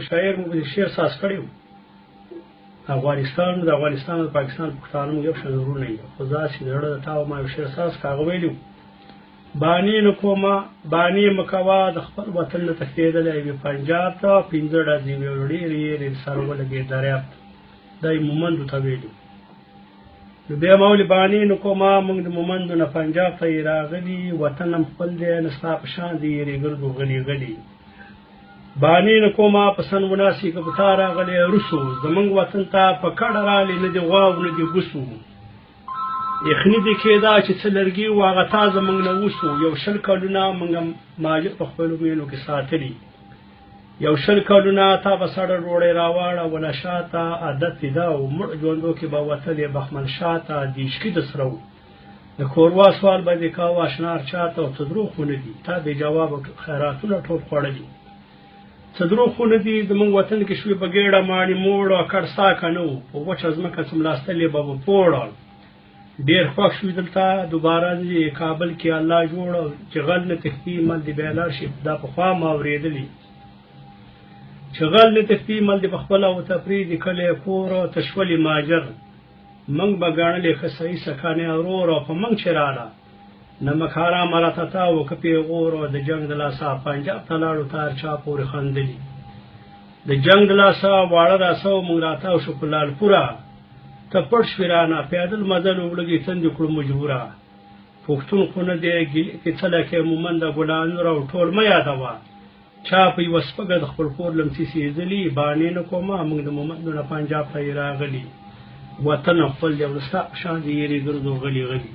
شاعر مو شعر ساز کړی و افغانستان د افغانستان او پاکستان پښتانه یو شان ورونه یو خو داسې د زړه د تاو ما یو شعر ساز کاغه ویلي بانی نه کومه بانی مکوا د خپل وطن ته تښتېدلی وي پنجاب ته پنځه ډزې وې ډېرې سر ولګېد دریاب دا یې مومندو ته ویلي نو بیا ما ویلي بانی نه کومه موږ د مومندو نه پنجاب ته یې راغلي وطن هم خپل دی نه ستا په شان دی یېرې ګرځو غلي غلي بانی نه کومه په سن مناسي که په تا راغلی روسو زموږ وطن ته په کډه رالې نه دې غواو نه دې ګوسو یخني دې کېده چې څه لرګي و هغه تا زموږ نه وسو یو شل کلونه موږ ماجر په خپلو مینو کې ساتلي یو شل کلونه تا به سړه ډوډۍ راواړه ونه شاته عادت دې دا و مړ ژوندو کې به وتلې بخمل شاته دیشکي د سره و د کوروا سوال به دې کاوه اشنار چاته او څه دروغ خو نه دي تا بې جوابه خیراتونه ټول خوړلي څه دروغ خو نه دي زموږ وطن کې شوې به ګېډه ماڼې موړ او کډ ساکه نه و په وچه ځمکه څملاستلې به پوړه ډېر خوښ شوي دلته دوباره دې کابل کې الله جوړ چې غل نه تښتي مل دې بیا لاړ شي دا پخوا ما اورېدلي چې غل نه تښتي مل دې پخپله و تفریح دې کلی کور او تشولې ماجر موږ به ګڼلې ښه صحیح سکانې ورور او په موږ چې راله نمک حرام راته تاو که پیغور او د جنګ د لاسه پنجاب ته لاړو تار چا پورې خندلي د جنګ د لاسه واړه راسه و موږ راتاو شو په لالپوره ته پټ شوې رانه پیدل مزل وړګې څنډې کړو مجبوره پښتون خو نه دی ګیلې کې څه لکې مومنده ګلانور او ټول مه یادوه چا په یوه سپږه د خپل کور لمسي سېزلي بانې نه کومه موږ د مومندو نه پنجاب ته یې راغلي وطن خپل دی او د ستا په شان دې یېرې ګرځو غلي غلي